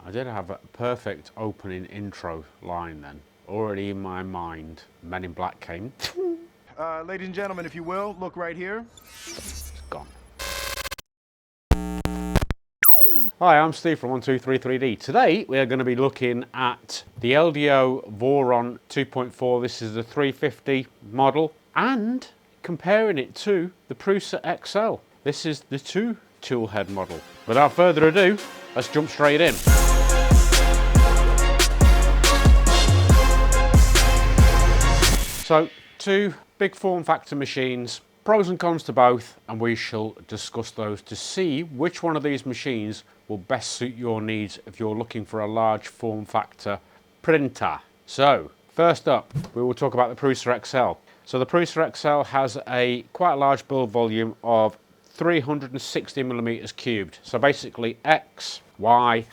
I did have a perfect opening intro line then. Already in my mind, Men in Black came. Ladies and gentlemen, if you will, look right here. It's gone. Hi, I'm Steve from 1.2.3.3D. Today we are going to be looking at the LDO Voron 2.4. This is the 350 model, and comparing it to the Prusa XL. This is the 2 tool head model. Without further ado, let's jump straight in. So, 2 big form factor machines, pros and cons to both, and we shall discuss those to see which one of these machines will best suit your needs if you're looking for a large form factor printer. So, first up, we will talk about the Prusa XL. So the Prusa XL has a quite large build volume of 360 millimeters cubed. So basically X, Y,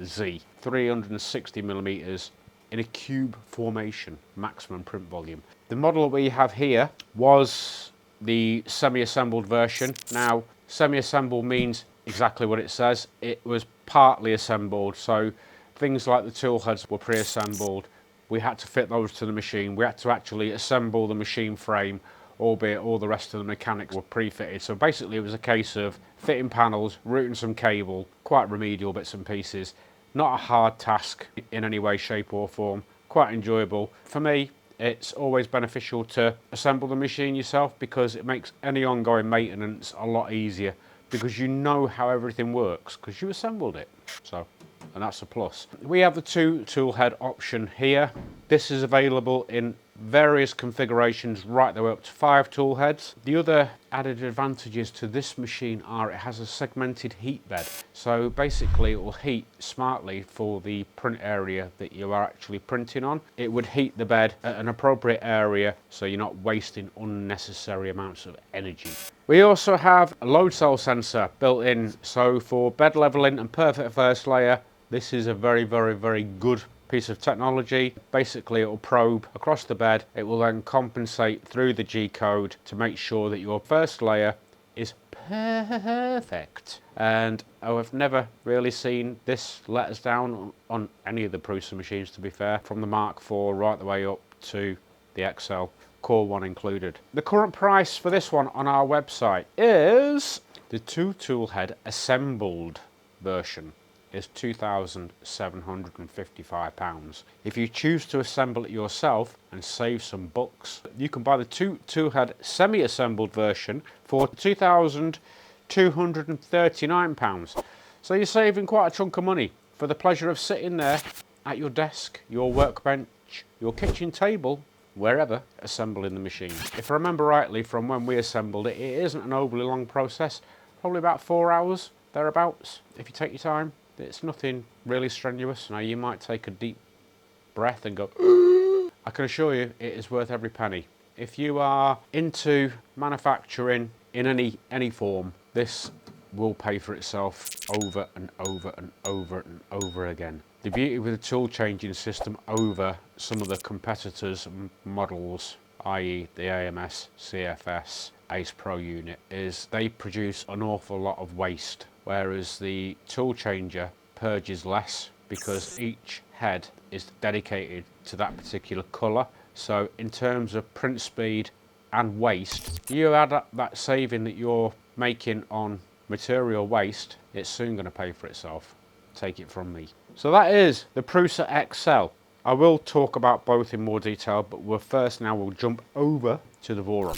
Z, 360 millimeters in a cube formation, maximum print volume. The model we have here was the semi-assembled version. Now, semi-assembled means exactly what it says. It was partly assembled, so things like the tool heads were pre-assembled. We had to fit those to the machine. We had to actually assemble the machine frame, albeit all the rest of the mechanics were pre-fitted. So basically it was a case of fitting panels, routing some cable, quite remedial bits and pieces. Not a hard task in any way, shape or form. Quite enjoyable. For me, it's always beneficial to assemble the machine yourself because it makes any ongoing maintenance a lot easier because you know how everything works because you assembled it. So, and that's a plus. We have the 2 tool head option here. This is available in various configurations right the way up to 5 tool heads. The other added advantages to this machine are it has a segmented heat bed. So basically it will heat smartly for the print area that you are actually printing on. It would heat the bed at an appropriate area so you're not wasting unnecessary amounts of energy. We also have a load cell sensor built in, so for bed leveling and perfect first layer, this is a very good piece of technology. Basically it will probe across the bed. It will then compensate through the G-code to make sure that your first layer is perfect. And I've never really seen this let us down on any of the Prusa machines, to be fair, from the Mark IV right the way up to the XL, Core 1 included. The current price for this one on our website is the 2 tool head assembled version is £2,755. If you choose to assemble it yourself and save some bucks, you can buy the 2 tool head semi-assembled version for £2,239. So you're saving quite a chunk of money for the pleasure of sitting there at your desk, your workbench, your kitchen table, wherever, assembling the machine. If I remember rightly from when we assembled it, it isn't an overly long process, probably about 4 hours, thereabouts, if you take your time. It's nothing really strenuous. Now you might take a deep breath and go, I can assure you it is worth every penny. If you are into manufacturing in any form, this will pay for itself over and over and over and over again. The beauty with the tool changing system over some of the competitors' models, i.e. the AMS, CFS, Ace Pro unit, is they produce an awful lot of waste, whereas the tool changer purges less because each head is dedicated to that particular colour. So in terms of print speed and waste, you add up that saving that you're making on material waste, it's soon going to pay for itself. Take it from me. So that is the Prusa XL. I will talk about both in more detail, but we'll jump over to the Voron.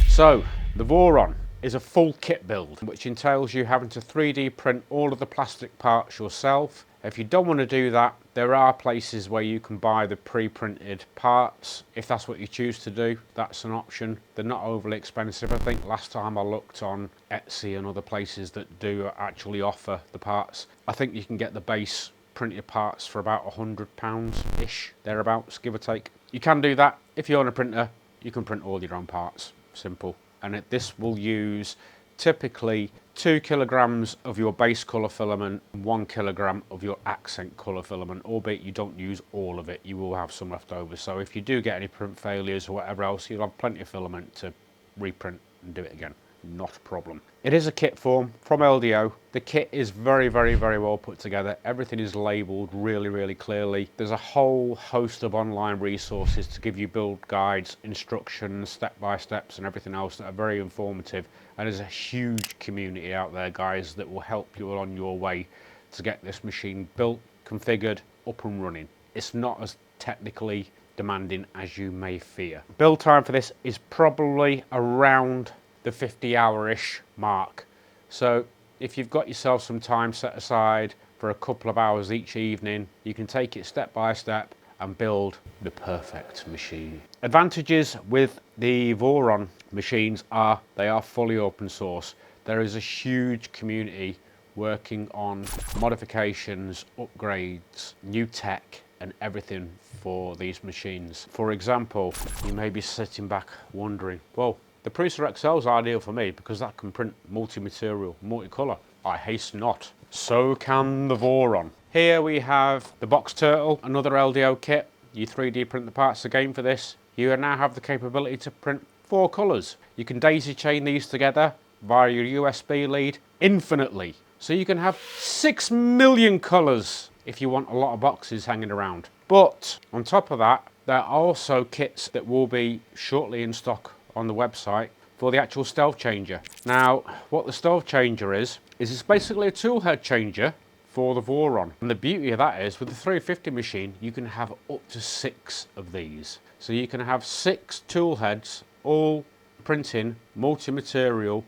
So the Voron is a full kit build, which entails you having to 3D print all of the plastic parts yourself. If you don't want to do that, there are places where you can buy the pre-printed parts. If that's what you choose to do, that's an option. They're not overly expensive. I think last time I looked on Etsy and other places that do actually offer the parts, I think you can get the base printed parts for about £100-ish, thereabouts, give or take. You can do that. If you own a printer, you can print all your own parts. Simple. And this will use typically 2 kilograms of your base colour filament and 1 kilogram of your accent colour filament, albeit you don't use all of it, you will have some left over. So if you do get any print failures or whatever else, you'll have plenty of filament to reprint and do it again. not a problem. It is a kit form from LDO. The kit is very well put together. Everything is labelled really clearly. There's a whole host of online resources to give you build guides, instructions, step-by-steps and everything else that are very informative. And there's a huge community out there, guys, that will help you on your way to get this machine built, configured, up and running. It's not as technically demanding as you may fear. Build time for this is probably around the 50-hour-ish mark. So if you've got yourself some time set aside for a couple of hours each evening, you can take it step by step and build the perfect machine. Advantages with the Voron machines are they are fully open source. There is a huge community working on modifications, upgrades, new tech and everything for these machines. For example, you may be sitting back wondering, well, the Prusa XL is ideal for me because that can print multi-material, multicolour. I haste not. So can the Voron. Here we have the Box Turtle, another LDO kit. You 3D print the parts again for this. You now have the capability to print 4 colours. You can daisy chain these together via your USB lead infinitely. So you can have 6 million colours if you want a lot of boxes hanging around. But on top of that, there are also kits that will be shortly in stock on the website for the actual stealth changer. Now, what the stealth changer is it's basically a tool head changer for the Voron. And the beauty of that is with the 350 machine, you can have up to 6 of these. So you can have 6 tool heads, all printing multi-material,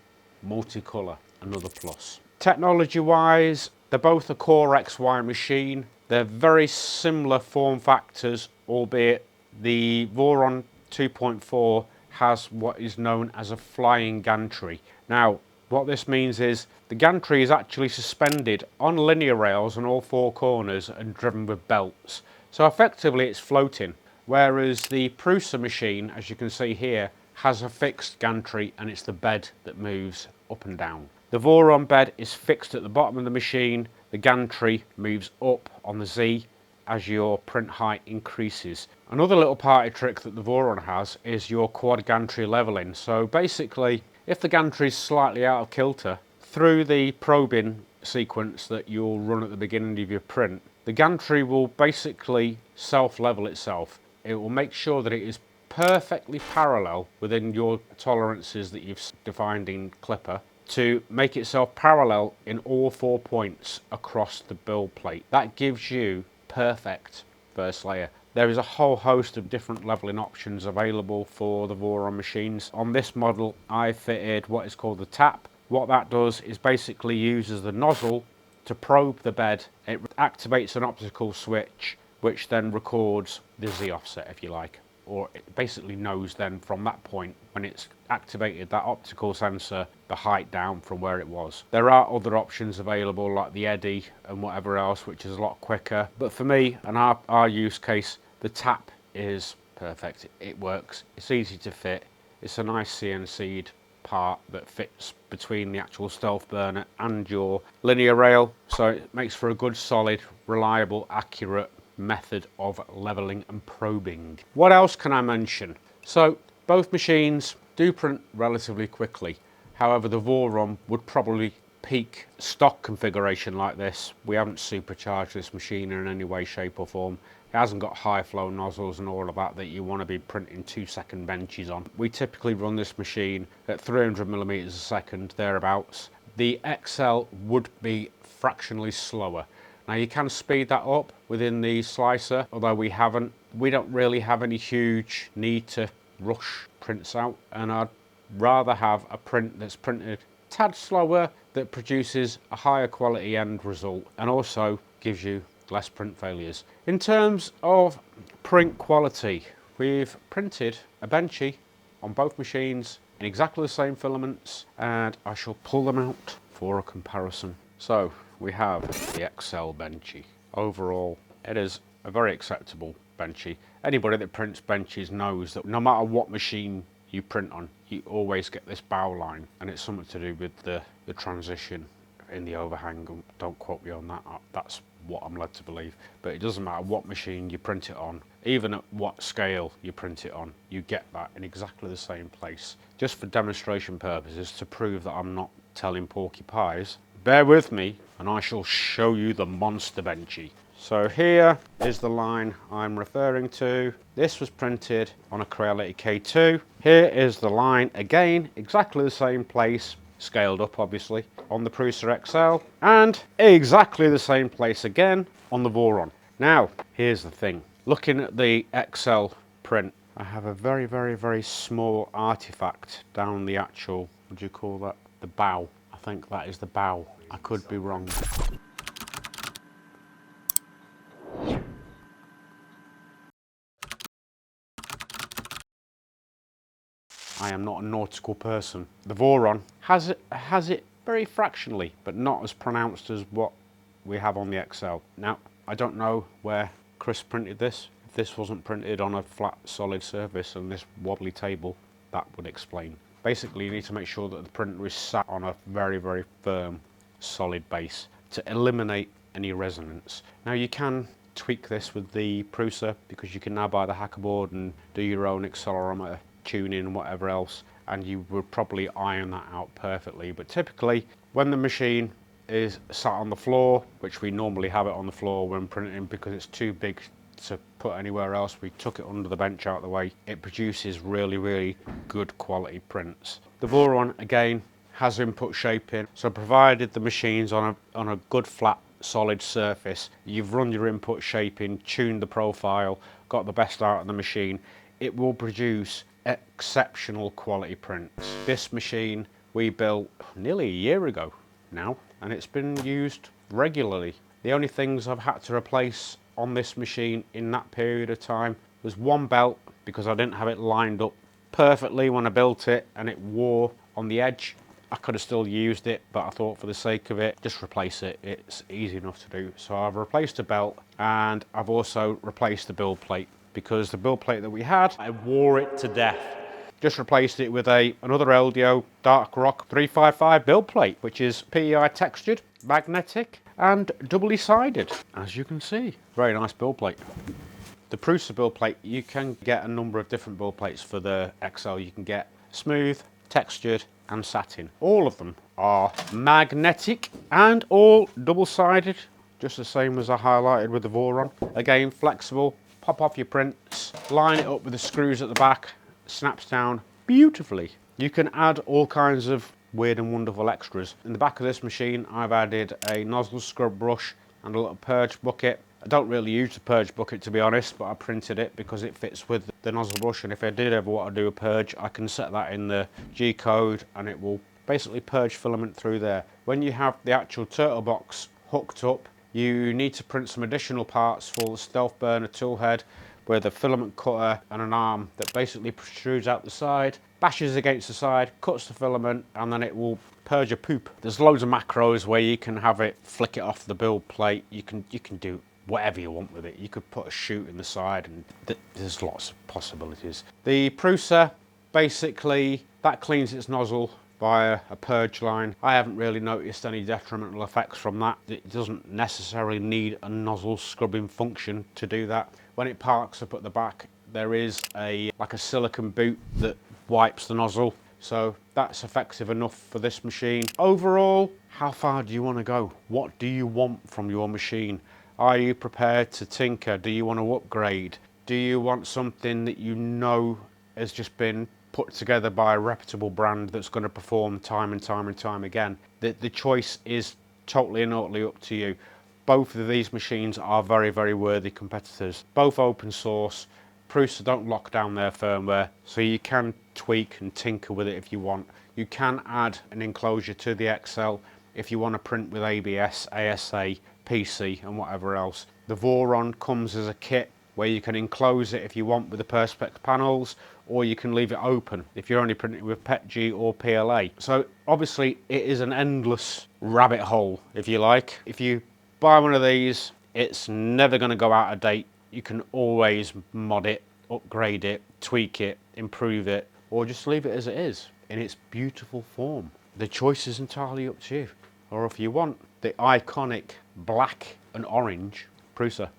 multicolour, another plus. Technology-wise, they're both a Core XY machine. They're very similar form factors, albeit the Voron 2.4 has what is known as a flying gantry. Now, what this means is the gantry is actually suspended on linear rails on all 4 corners and driven with belts. So effectively it's floating, whereas the Prusa machine, as you can see here, has a fixed gantry and it's the bed that moves up and down. The Voron bed is fixed at the bottom of the machine. The gantry moves up on the Z as your print height increases. Another little party trick that the Voron has is your quad gantry leveling. So basically, if the gantry is slightly out of kilter, through the probing sequence that you'll run at the beginning of your print, the gantry will basically self-level itself. It will make sure that it is perfectly parallel within your tolerances that you've defined in Clipper to make itself parallel in all 4 points across the build plate. That gives you perfect first layer. There is a whole host of different leveling options available for the Voron machines. On this model, I fitted what is called the tap. What that does is basically uses the nozzle to probe the bed. It activates an optical switch, which then records the Z offset, if you like. Or it basically knows then from that point when it's activated that optical sensor the height down from where it was. There are other options available like the eddy and whatever else, which is a lot quicker, but for me and our use case, the tap is perfect. It works, it's easy to fit, it's a nice CNC'd part that fits between the actual stealth burner and your linear rail, so it makes for a good, solid, reliable, accurate method of leveling and probing. What else can I mention? So both machines do print relatively quickly. However, the Voron would probably peak stock configuration like this. We haven't supercharged this machine in any way, shape or form. It hasn't got high flow nozzles and all of that you want to be printing 2-second benches on. We typically run this machine at 300mm a second, thereabouts. The XL would be fractionally slower. Now you can speed that up within the slicer, although we don't really have any huge need to rush prints out, and I'd rather have a print that's printed a tad slower that produces a higher quality end result and also gives you less print failures. In terms of print quality, we've printed a benchy on both machines in exactly the same filaments, and I shall pull them out for a comparison. So we have the XL benchy. Overall, it is a very acceptable benchy. Anybody that prints benches knows that no matter what machine you print on, you always get this bow line, and it's something to do with the transition in the overhang. Don't quote me on that. That's what I'm led to believe. But it doesn't matter what machine you print it on, even at what scale you print it on, you get that in exactly the same place. Just for demonstration purposes, to prove that I'm not telling porky pies, bear with me and I shall show you the monster benchy. So here is the line I'm referring to. This was printed on a Creality K2. Here is the line again, exactly the same place, scaled up obviously, on the Prusa XL, and exactly the same place again on the Voron. Now, here's the thing. Looking at the XL print, I have a very, very, very small artifact down the actual, what do you call that? The bow. I think that is the bow. I could be wrong. I am not a nautical person. The Voron has it very fractionally, but not as pronounced as what we have on the XL. Now, I don't know where Chris printed this. If this wasn't printed on a flat, solid surface and this wobbly table, that would explain. Basically, you need to make sure that the printer is sat on a very, very firm, solid base to eliminate any resonance. Now, you can tweak this with the Prusa because you can now buy the hacker board and do your own accelerometer tuning and whatever else, and you would probably iron that out perfectly. But typically when the machine is sat on the floor, which we normally have it on the floor when printing because it's too big to put anywhere else, we took it under the bench out of the way, it produces really, really good quality prints. The Voron again has input shaping, so provided the machine's on a good flat solid surface, you've run your input shaping, tuned the profile, got the best out of the machine, it will produce exceptional quality prints. This machine we built nearly a year ago now, and it's been used regularly. The only things I've had to replace on this machine in that period of time was one belt, because I didn't have it lined up perfectly when I built it and it wore on the edge. I could have still used it, but I thought for the sake of it, just replace it. It's easy enough to do. So I've replaced the belt, and I've also replaced the build plate, because the build plate that we had, I wore it to death. Just replaced it with another LDO Dark Rock 355 build plate, which is PEI textured, magnetic, and doubly sided, as you can see. Very nice build plate. The Prusa build plate, you can get a number of different build plates for the XL. You can get smooth, textured, and satin. All of them are magnetic and all double-sided, just the same as I highlighted with the Voron. Again, flexible, pop off your prints, line it up with the screws at the back, snaps down beautifully. You can add all kinds of weird and wonderful extras. In the back of this machine, I've added a nozzle scrub brush and a little purge bucket. I don't really use the purge bucket, to be honest, but I printed it because it fits with the nozzle brush, and if I did ever want to do a purge, I can set that in the G code and it will basically purge filament through there. When you have the actual turtle box hooked up, you need to print some additional parts for the stealth burner tool head, with a filament cutter and an arm that basically protrudes out the side, bashes against the side, cuts the filament, and then it will purge a poop. There's loads of macros where you can have it flick it off the build plate. You can do whatever you want with it. You could put a chute in the side, and there's lots of possibilities. The Prusa, basically, that cleans its nozzle via a purge line. I haven't really noticed any detrimental effects from that. It doesn't necessarily need a nozzle scrubbing function to do that. When it parks up at the back, there is like a silicone boot that wipes the nozzle, so that's effective enough for this machine. Overall, how far do you want to go? What do you want from your machine? Are you prepared to tinker? Do you want to upgrade? Do you want something that you know has just been put together by a reputable brand that's going to perform time and time and time again? The choice is totally and utterly up to you. Both of these machines are very, very worthy competitors. Both open source. Prusa don't lock down their firmware, so you can tweak and tinker with it if you want. You can add an enclosure to the XL if you want to print with ABS, ASA, PC and whatever else. The Voron comes as a kit where you can enclose it if you want with the Perspex panels, or you can leave it open if you're only printing with PETG or PLA. So obviously it is an endless rabbit hole, if you like. If you buy one of these, it's never going to go out of date. You can always mod it, upgrade it, tweak it, improve it, or just leave it as it is in its beautiful form. The choice is entirely up to you. or if you want the iconic black and orange Prusa.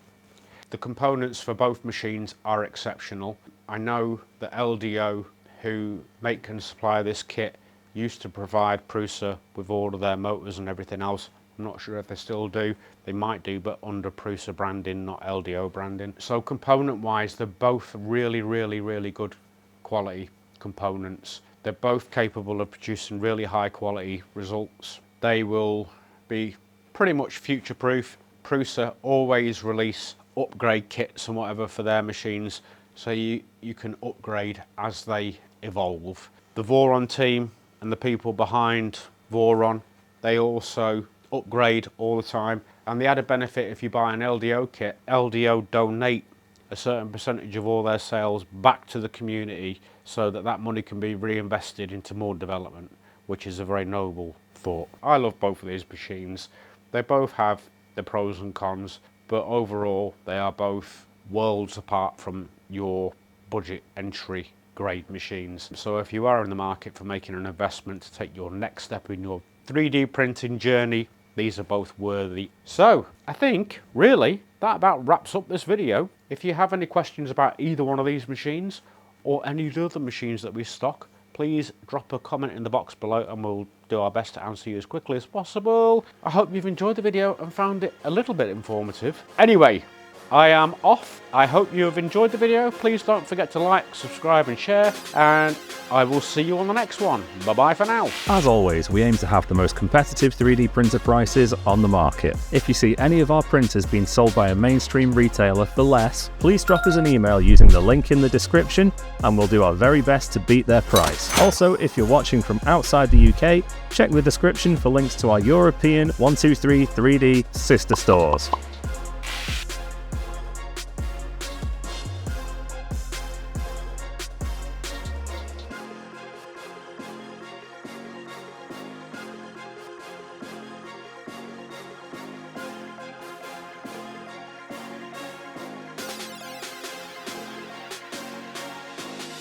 The components for both machines are exceptional. I know that LDO, who make and supply this kit, used to provide Prusa with all of their motors and everything else. I'm not sure if they still do. They might do, but under Prusa branding, not LDO branding. So component wise, they're both really good quality components. They're both capable of producing really high quality results. They will be pretty much future proof. Prusa always release upgrade kits and whatever for their machines, so you can upgrade as they evolve. The Voron team and the people behind Voron, they also upgrade all the time, and the added benefit, if you buy an LDO kit, LDO donate a certain percentage of all their sales back to the community, so that money can be reinvested into more development, which is a very noble thought. I love both of these machines. They both have the pros and cons, but overall they are both worlds apart from your budget entry grade machines. So if you are in the market for making an investment to take your next step in your 3D printing journey, these are both worthy. So I think really that about wraps up this video. If you have any questions about either one of these machines or any of the other machines that we stock, please drop a comment in the box below and we'll do our best to answer you as quickly as possible. I hope you've enjoyed the video and found it a little bit informative. Anyway, I am off. I hope you have enjoyed the video. Please don't forget to like, subscribe and share, and I will see you on the next one. Bye bye for now. As always, we aim to have the most competitive 3D printer prices on the market. If you see any of our printers being sold by a mainstream retailer for less, please drop us an email using the link in the description and we'll do our very best to beat their price. Also, if you're watching from outside the UK, check the description for links to our European 123 3D sister stores.